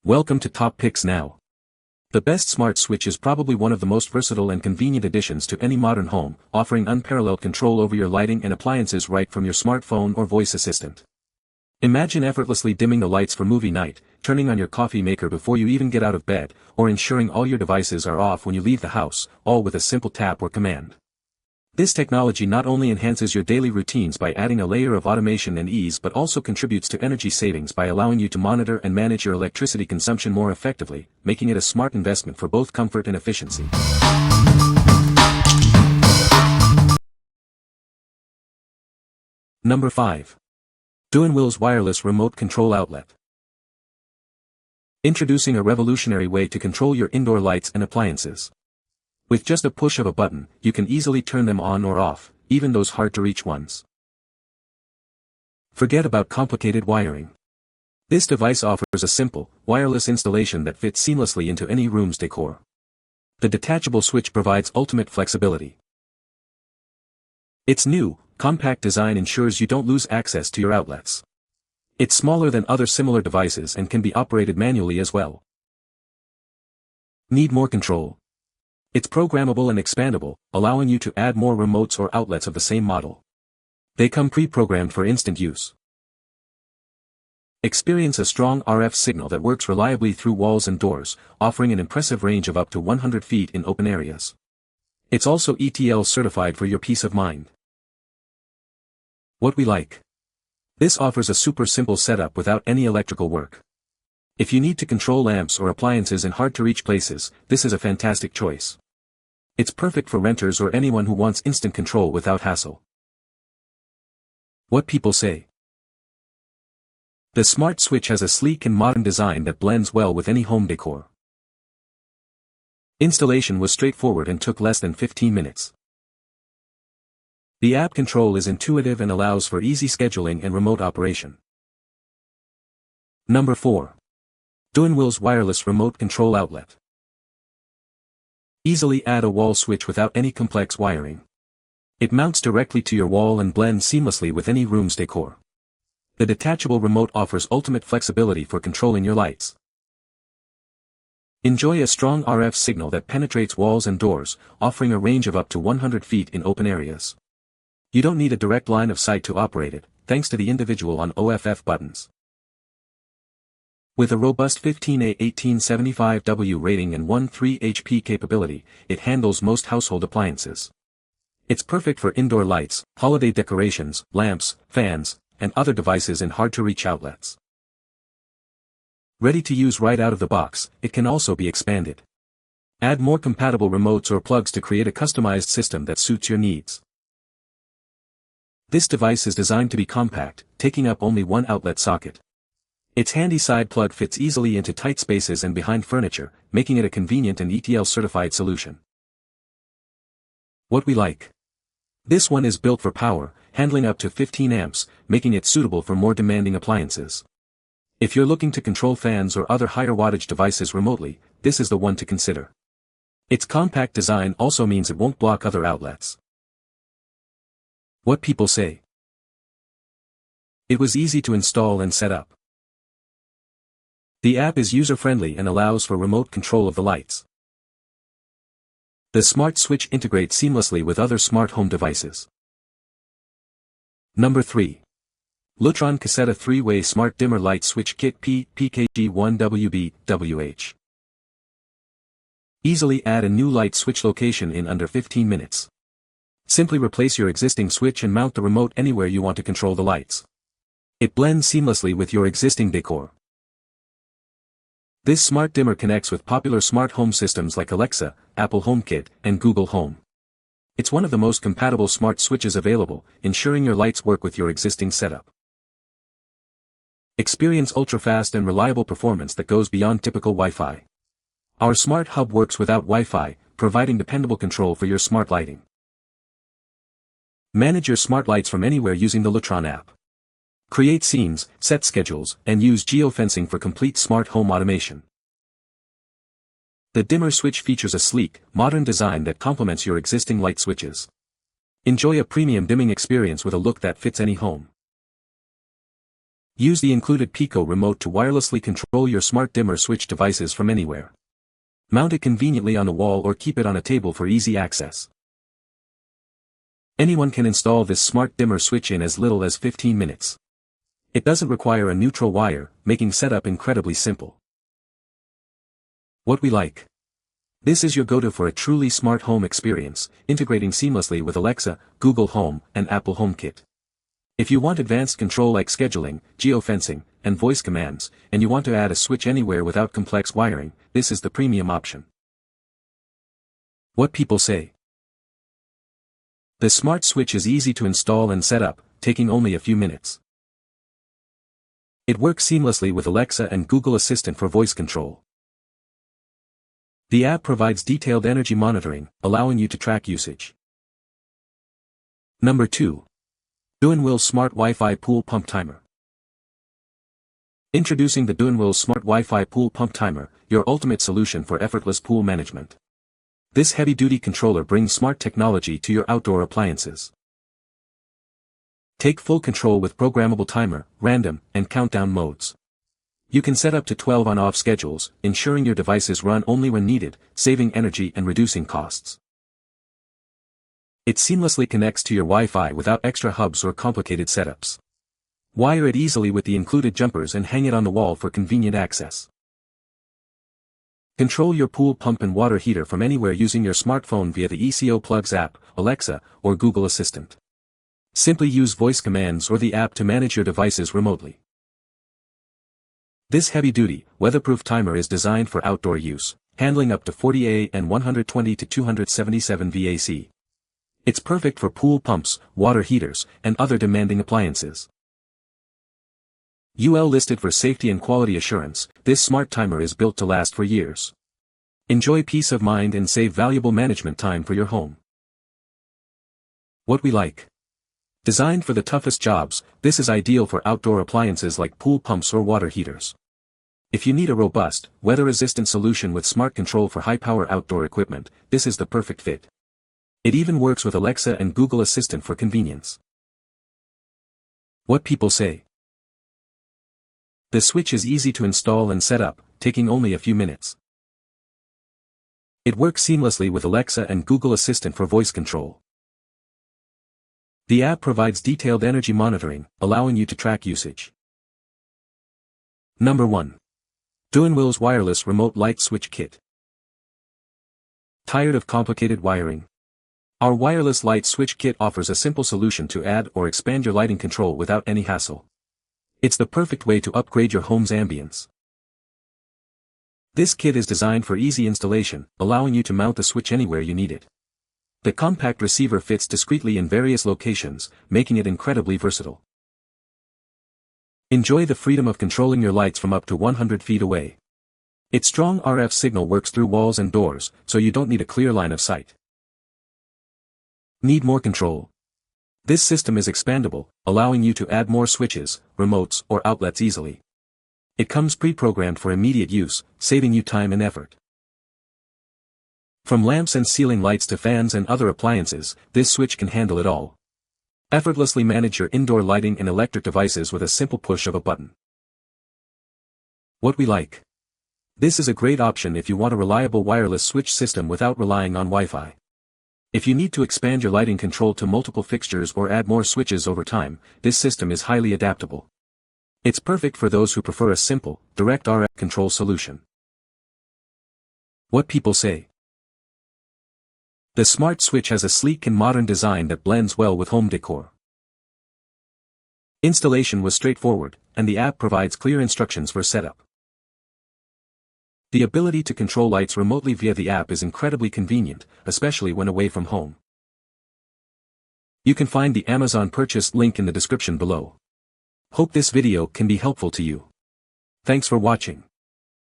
Welcome to Top Picks Now. The best smart switch is probably one of the most versatile and convenient additions to any modern home, offering unparalleled control over your lighting and appliances right from your smartphone or voice assistant. Imagine effortlessly dimming the lights for movie night, turning on your coffee maker before you even get out of bed, or ensuring all your devices are off when you leave the house, all with a simple tap or command. This technology not only enhances your daily routines by adding a layer of automation and ease but also contributes to energy savings by allowing you to monitor and manage your electricity consumption more effectively, making it a smart investment for both comfort and efficiency. Number 5. DEWENWILS Wireless Remote Control Outlet. Introducing a revolutionary way to control your indoor lights and appliances. With just a push of a button, you can easily turn them on or off, even those hard-to-reach ones. Forget about complicated wiring. This device offers a simple, wireless installation that fits seamlessly into any room's decor. The detachable switch provides ultimate flexibility. Its new, compact design ensures you don't lose access to your outlets. It's smaller than other similar devices and can be operated manually as well. Need more control? It's programmable and expandable, allowing you to add more remotes or outlets of the same model. They come pre-programmed for instant use. Experience a strong RF signal that works reliably through walls and doors, offering an impressive range of up to 100 feet in open areas. It's also ETL certified for your peace of mind. What we like. This offers a super simple setup without any electrical work. If you need to control lamps or appliances in hard-to-reach places, this is a fantastic choice. It's perfect for renters or anyone who wants instant control without hassle. What people say. The smart switch has a sleek and modern design that blends well with any home decor. Installation was straightforward and took less than 15 minutes. The app control is intuitive and allows for easy scheduling and remote operation. Number 4. DEWENWILS Wireless Remote Control Outlet. Easily add a wall switch without any complex wiring. It mounts directly to your wall and blends seamlessly with any room's decor. The detachable remote offers ultimate flexibility for controlling your lights. Enjoy a strong RF signal that penetrates walls and doors, offering a range of up to 100 feet in open areas. You don't need a direct line of sight to operate it, thanks to the individual on-off buttons. With a robust 15A1875W rating and 13 HP capability, it handles most household appliances. It's perfect for indoor lights, holiday decorations, lamps, fans, and other devices in hard-to-reach outlets. Ready to use right out of the box, it can also be expanded. Add more compatible remotes or plugs to create a customized system that suits your needs. This device is designed to be compact, taking up only one outlet socket. Its handy side plug fits easily into tight spaces and behind furniture, making it a convenient and ETL-certified solution. What we like. This one is built for power, handling up to 15 amps, making it suitable for more demanding appliances. If you're looking to control fans or other higher wattage devices remotely, this is the one to consider. Its compact design also means it won't block other outlets. What people say. It was easy to install and set up. The app is user-friendly and allows for remote control of the lights. The smart switch integrates seamlessly with other smart home devices. Number 3. Lutron Caseta 3-Way Smart Dimmer Light Switch Kit PKG1WB-WH. Easily add a new light switch location in under 15 minutes. Simply replace your existing switch and mount the remote anywhere you want to control the lights. It blends seamlessly with your existing decor. This smart dimmer connects with popular smart home systems like Alexa, Apple HomeKit, and Google Home. It's one of the most compatible smart switches available, ensuring your lights work with your existing setup. Experience ultra-fast and reliable performance that goes beyond typical Wi-Fi. Our smart hub works without Wi-Fi, providing dependable control for your smart lighting. Manage your smart lights from anywhere using the Lutron app. Create scenes, set schedules, and use geofencing for complete smart home automation. The dimmer switch features a sleek, modern design that complements your existing light switches. Enjoy a premium dimming experience with a look that fits any home. Use the included Pico remote to wirelessly control your smart dimmer switch devices from anywhere. Mount it conveniently on the wall or keep it on a table for easy access. Anyone can install this smart dimmer switch in as little as 15 minutes. It doesn't require a neutral wire, making setup incredibly simple. What we like. This is your go-to for a truly smart home experience, integrating seamlessly with Alexa, Google Home, and Apple HomeKit. If you want advanced control like scheduling, geofencing, and voice commands, and you want to add a switch anywhere without complex wiring, this is the premium option. What people say. The smart switch is easy to install and set up, taking only a few minutes. It works seamlessly with Alexa and Google Assistant for voice control. The app provides detailed energy monitoring, allowing you to track usage. Number 2. DEWENWILS Smart Wi-Fi Pool Pump Timer. Introducing the DEWENWILS Smart Wi-Fi Pool Pump Timer, your ultimate solution for effortless pool management. This heavy-duty controller brings smart technology to your outdoor appliances. Take full control with programmable timer, random, and countdown modes. You can set up to 12 on-off schedules, ensuring your devices run only when needed, saving energy and reducing costs. It seamlessly connects to your Wi-Fi without extra hubs or complicated setups. Wire it easily with the included jumpers and hang it on the wall for convenient access. Control your pool pump and water heater from anywhere using your smartphone via the ECO Plugs app, Alexa, or Google Assistant. Simply use voice commands or the app to manage your devices remotely. This heavy-duty, weatherproof timer is designed for outdoor use, handling up to 40 A and 120 to 277 VAC. It's perfect for pool pumps, water heaters, and other demanding appliances. UL listed for safety and quality assurance, this smart timer is built to last for years. Enjoy peace of mind and save valuable management time for your home. What we like. Designed for the toughest jobs, this is ideal for outdoor appliances like pool pumps or water heaters. If you need a robust, weather-resistant solution with smart control for high-power outdoor equipment, this is the perfect fit. It even works with Alexa and Google Assistant for convenience. What people say. The switch is easy to install and set up, taking only a few minutes. It works seamlessly with Alexa and Google Assistant for voice control. The app provides detailed energy monitoring, allowing you to track usage. Number 1. DEWENWILS Wireless Remote Light Switch Kit. Tired of complicated wiring? Our wireless light switch kit offers a simple solution to add or expand your lighting control without any hassle. It's the perfect way to upgrade your home's ambience. This kit is designed for easy installation, allowing you to mount the switch anywhere you need it. The compact receiver fits discreetly in various locations, making it incredibly versatile. Enjoy the freedom of controlling your lights from up to 100 feet away. Its strong RF signal works through walls and doors, so you don't need a clear line of sight. Need more control? This system is expandable, allowing you to add more switches, remotes, or outlets easily. It comes pre-programmed for immediate use, saving you time and effort. From lamps and ceiling lights to fans and other appliances, this switch can handle it all. Effortlessly manage your indoor lighting and electric devices with a simple push of a button. What we like. This is a great option if you want a reliable wireless switch system without relying on Wi-Fi. If you need to expand your lighting control to multiple fixtures or add more switches over time, this system is highly adaptable. It's perfect for those who prefer a simple, direct RF control solution. What people say. The smart switch has a sleek and modern design that blends well with home decor. Installation was straightforward, and the app provides clear instructions for setup. The ability to control lights remotely via the app is incredibly convenient, especially when away from home. You can find the Amazon purchase link in the description below. Hope this video can be helpful to you. Thanks for watching.